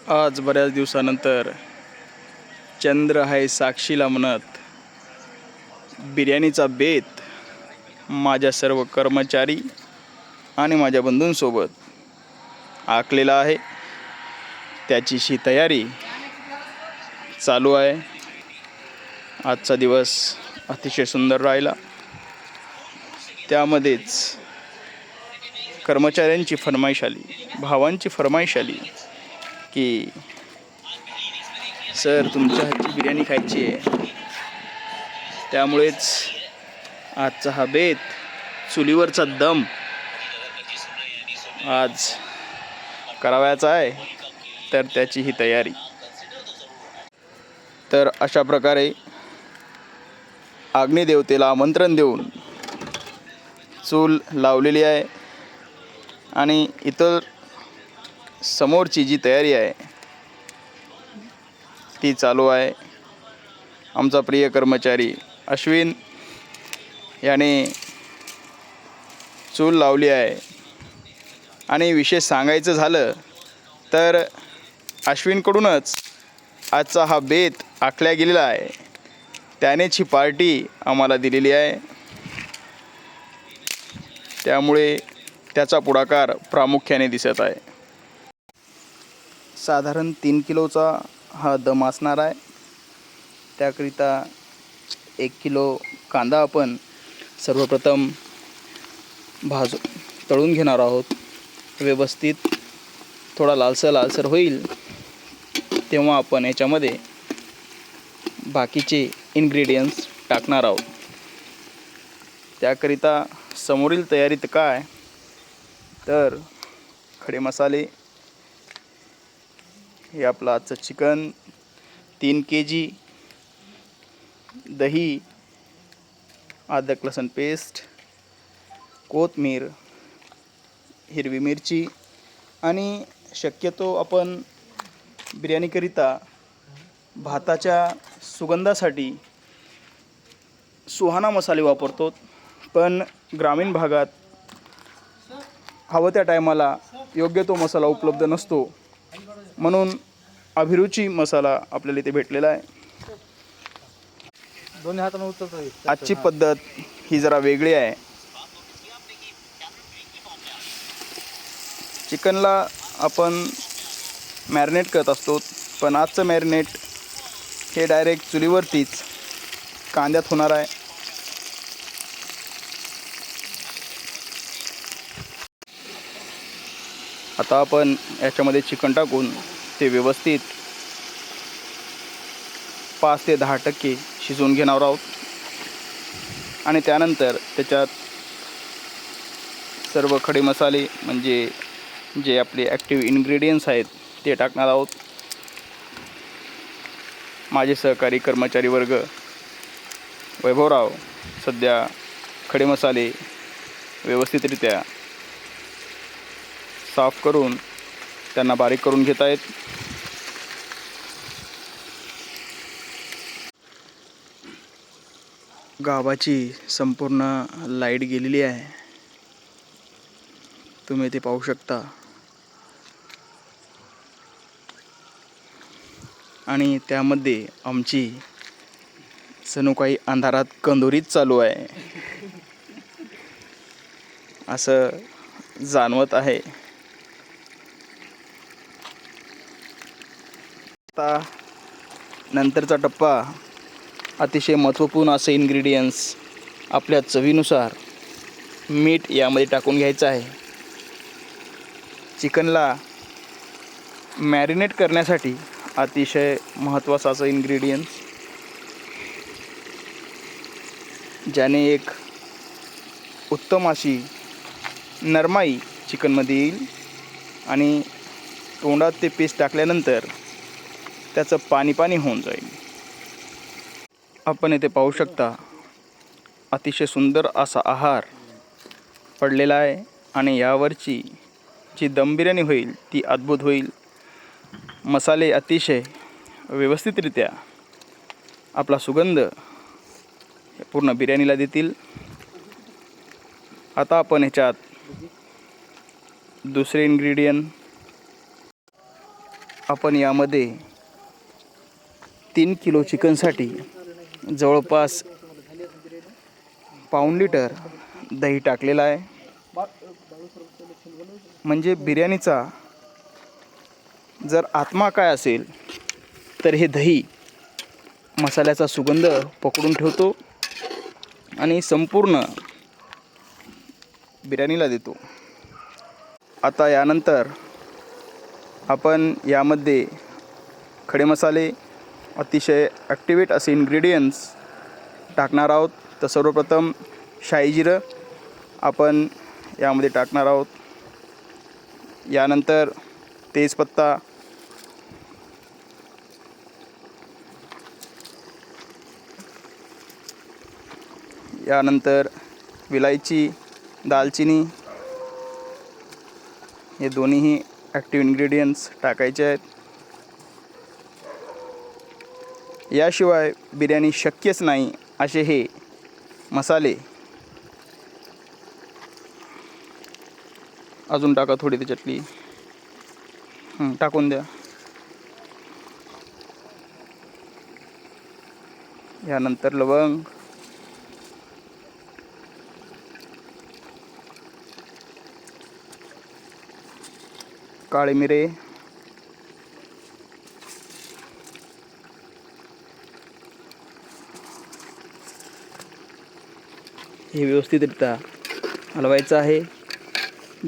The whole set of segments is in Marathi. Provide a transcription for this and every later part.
आज बऱ्याच दिवसानंतर चंद्र आहे साक्षीला म्हणत बिर्याणीचा बेत माझ्या सर्व कर्मचारी आणि माझ्या बंधूंसोबत आखलेला आहे. त्याचीशी तयारी चालू आहे. आजचा दिवस अतिशय सुंदर राहिला. त्यामध्येच कर्मचाऱ्यांची फरमाईश आली, भावांची फरमाईश आली की सर तुमच्या हातची बिर्याणी खायची आहे. त्यामुळेच आजचा हा बेत, चुलीवरचा दम आज करावयाचा आहे. तर त्याची ही तयारी. तर अशा प्रकारे अग्निदेवतेला आमंत्रण देऊन चूल लावलेली आहे आणि इतर समोरची जी तयारी आहे ती चालू आहे. आमचा प्रिय कर्मचारी अश्विन याने चूल लावली आहे. आणि विशेष सांगायचं झालं तर अश्विनकडूनच आजचा हा बेत आखला गेलेला आहे. त्यानेच ही पार्टी आम्हाला दिलेली आहे. त्यामुळे त्याचा पुढाकार प्रामुख्याने दिसत आहे. साधारण 3 किलोचा हा दम असणार आहे. त्याकरिता 1 किलो कांदा आपण सर्वप्रथम तळून घेणार आहोत. व्यवस्थित थोडा लालसर होईल तेव्हा आपण याच्यामध्ये बाकीचे इन्ग्रेडियंट्स टाकणार आहोत. त्याकरिता समोरील तयारीत काय तर खडे मसाले, हे आपलं आजचं चिकन, 3 kg दही, अद्रक लसूण पेस्ट, कोथिंबीर, हिरवी मिरची आणि शक्यतो आपण बिर्याणीकरिता भाताच्या सुगंधासाठी सुहाना मसाले वापरतो. पण ग्रामीण भागात हवं त्या टायमाला योग्य तो मसाला उपलब्ध नसतो, म्हणून अभिरुची मसाला आपल्याला इथे भेटलेला आहे. दोन्ही हाताने उचलतो. आजची पद्धत ही जरा वेगळी आहे. चिकनला आपण मॅरिनेट करत असतो, पण आजचं मॅरिनेट हे डायरेक्ट चुलीवरतीच कांद्यात होणार आहे. आता आपण याच्यामध्ये चिकन टाकून ते व्यवस्थित 5 ते 10% शिजवून घेणार आहोत. आणि त्यानंतर त्याच्यात सर्व खडे मसाले म्हणजे जे आपले ॲक्टिव्ह इन्ग्रेडियंट्स आहेत ते टाकणार आहोत. माझे सहकारी कर्मचारी वर्ग वैभवराव सध्या खडे मसाले व्यवस्थितरित्या साफ करून त्यांना बारीक करून घेत आहेत. गावाची संपूर्ण लाईट गेलेली आहे, तुम्ही ते पाहू शकता. आणि त्यामध्ये आमची जणू काही अंधारात कंदोरीच चालू आहे असं जाणवत आहे. आता नंतरचा टप्पा अतिशय महत्त्वपूर्ण असे इन्ग्रेडियंट्स आपल्या चवीनुसार मीठ यामध्ये टाकून घ्यायचं आहे. चिकनला मॅरिनेट करण्यासाठी अतिशय महत्त्वाचं असं इन्ग्रेडियंट्स, ज्याने एक उत्तम अशी नरमाई चिकनमध्ये येईल. आणि तोंडात ते पीस टाकल्यानंतर त्याचं पाणी होऊन जाईल. आपण इथे पाहू शकता अतिशय सुंदर असा आहार पडलेला आहे. आणि यावरची जी दम बिर्याणी होईल ती अद्भुत होईल. मसाले अतिशय व्यवस्थितरित्या आपला सुगंध पूर्ण बिर्याणीला देतील. आता आपण ह्याच्यात दुसरे इन्ग्रेडियंट आपण यामध्ये 3 किलो चिकनसाठी जवळपास पाऊण लिटर दही टाकलेला आहे. म्हणजे बिर्याणीचा जर आत्मा काय असेल तर हे दही मसाल्याचा सुगंध पकडून ठेवतो आणि संपूर्ण बिर्याणीला देतो. आता यानंतर आपण यामध्ये खडे मसाले, अतिशय ॲक्टिवेट असे इन्ग्रेडियंट्स टाकणार आहोत. तर सर्वप्रथम शाही जिरं आपण यामध्ये टाकणार आहोत. यानंतर तेजपत्ता, यानंतर विलायची, दालचिनी, हे दोन्हीही ॲक्टिव्ह इन्ग्रेडियंट्स टाकायचे आहेत. याशिवाय बिर्याणी शक्यच नाही असे हे मसाले अजून टाका थोडी त्याच्यातली टाकून द्या. यानंतर लवंग, काळे मिरे, हे व्यवस्थितरित्या हलवायचं आहे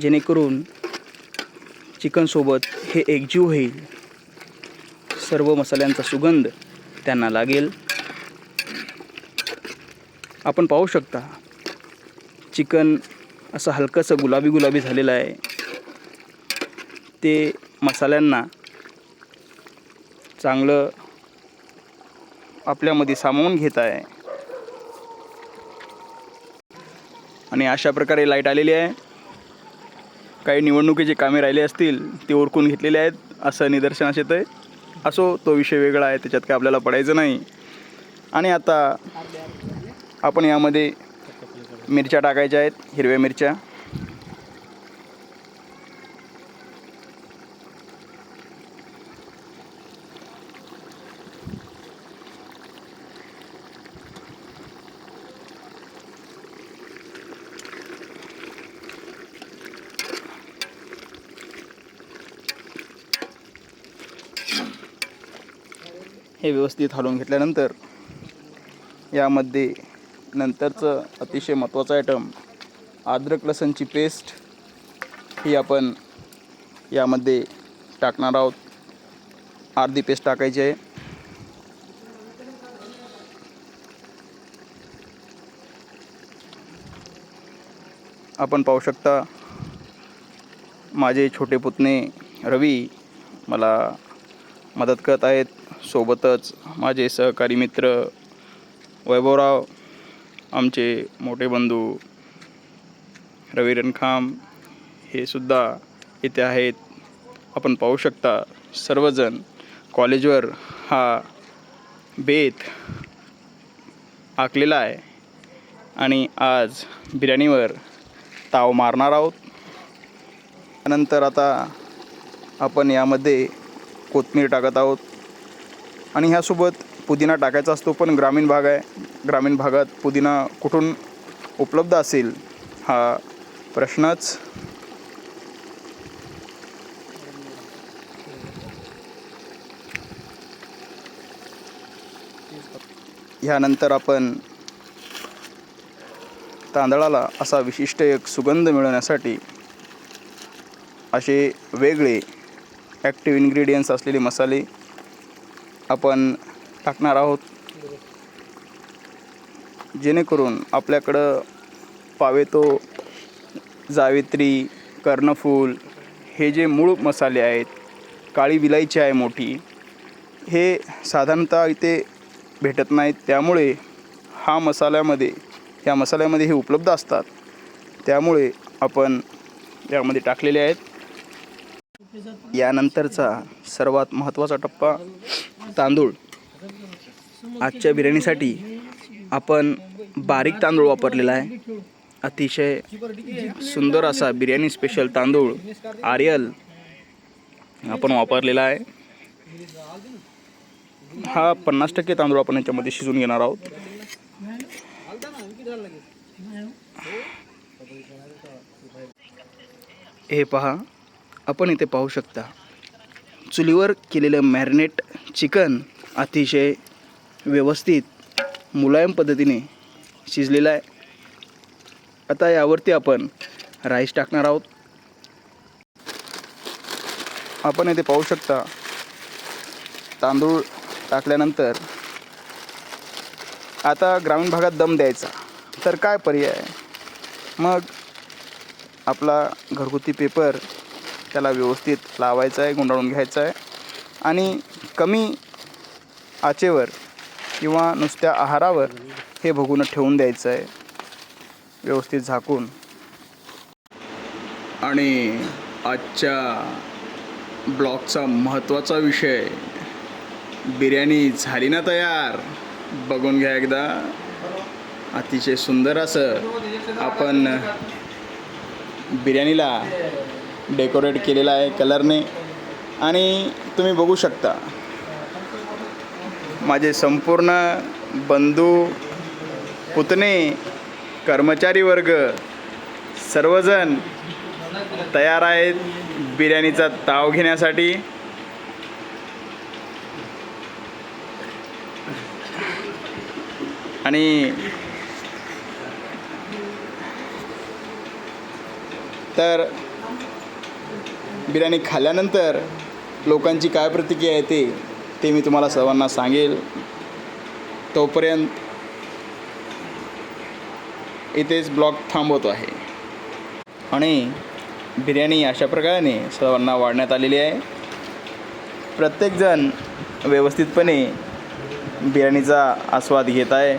जेणेकरून चिकनसोबत हे एकजीव होईल, सर्व मसाल्यांचा सुगंध त्यांना लागेल. आपण पाहू शकता चिकन असं हलकंसं गुलाबी गुलाबी झालेलं आहे. ते मसाल्यांना चांगलं आपल्यामध्ये सामावून घेत आहे. आणि अशा प्रकारे लाईट आलेली आहे. काही निवडणुकीचे कामे राहिले असतील ते उरकून घेतलेले आहेत असं निदर्शनास येतं आहे. असो, तो विषय वेगळा आहे, त्याच्यात काय आपल्याला पडायचं नाही. आणि आता आपण यामध्ये मिरच्या टाकायच्या आहेत, हिरव्या मिरच्या. हे व्यवस्थित हलवून घेतल्यानंतर यामध्ये नंतरचं अतिशय महत्त्वाचं आयटम अद्रक लसूणची पेस्ट ही आपण यामध्ये टाकणार आहोत. अर्धी पेस्ट टाकायची आहे. आपण पाहू शकता माझे छोटे पुतणे रवी मला मदत करत आहेत. सोबतच माझे सहकारी मित्र वैभवराव, आमचे मोठे बंधू रवी रणखाम हे सुद्धा इथे आहेत. आपण पाहू शकता सर्वजण कॉलेजवर हा बेत आखलेला आहे आणि आज बिर्याणीवर ताव मारणार आहोत. त्यानंतर आता आपण यामध्ये कोथिंबीर टाकत आहोत आणि ह्यासोबत पुदिना टाकायचा असतो, पण ग्रामीण भाग आहे, ग्रामीण भागात पुदिना कुठून उपलब्ध असेल हा प्रश्नच. ह्यानंतर आपण तांदळाला असा विशिष्ट एक सुगंध मिळवण्यासाठी असे वेगळे ॲक्टिव्ह इन्ग्रेडियंट्स असलेले मसाले आपण टाकणार आहोत, जेणेकरून आपल्याकडं पावेतो, जावित्री, कर्णफूल हे जे मूळ मसाले आहेत, काळी विलायची आहे मोठी, हे साधारणतः इथे भेटत नाहीत. त्यामुळे ह्या मसाल्यामध्ये हे उपलब्ध असतात. त्यामुळे आपण यामध्ये टाकलेले आहेत. यानंतरचा सर्वात महत्त्वाचा टप्पा तांदूळ. आजच्या बिर्याणीसाठी आपण बारीक तांदूळ वापरलेला आहे. अतिशय सुंदर असा बिर्याणी स्पेशल तांदूळ आर्यल आपण वापरलेला आहे. हा 50% तांदूळ आपण याच्यामध्ये शिजून घेणार आहोत. हे पहा, आपण इथे पाहू शकता चुलीवर केलेलं मॅरिनेट चिकन अतिशय व्यवस्थित मुलायम पद्धतीने शिजलेलं आहे. आता यावरती आपण राईस टाकणार आहोत. आपण इथे पाहू शकता तांदूळ टाकल्यानंतर आता ग्रामीण भागात दम द्यायचा तर काय पर्याय, मग आपला घरगुती पेपर त्याला व्यवस्थित लावायचा आहे, गुंडाळून घ्यायचा आहे आणि कमी आचेवर किंवा नुसत्या आहारावर हे भगुनं ठेवून द्यायचं आहे व्यवस्थित झाकून. आणि आजच्या ब्लॉगचा महत्त्वाचा विषय, बिर्याणी झाली ना तयार, बघून घ्या एकदा. अतिशय सुंदर असं आपण बिर्याणीला डेकोरेट केलेलं आहे कलरने. आणि तुम्ही बघू शकता माझे संपूर्ण बंधू, पुतणे, कर्मचारी वर्ग सर्वजण तयार आहेत बिर्याणीचा ताव घेण्यासाठी. आणि तर बिर्याणी खाल्ल्यानंतर लोकांची काय प्रतिक्रिया येते ते मी तुम्हाला सर्वांना सांगेल. तोपर्यंत इथेच ब्लॉग थांबवतो आहे. आणि बिर्याणी अशा प्रकारे सर्वांना वाढण्यात आलेली आहे. प्रत्येकजण व्यवस्थितपणे बिर्याणीचा आस्वाद घेत आहे.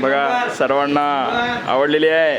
बघा, सर्वांना आवडलेली आहे.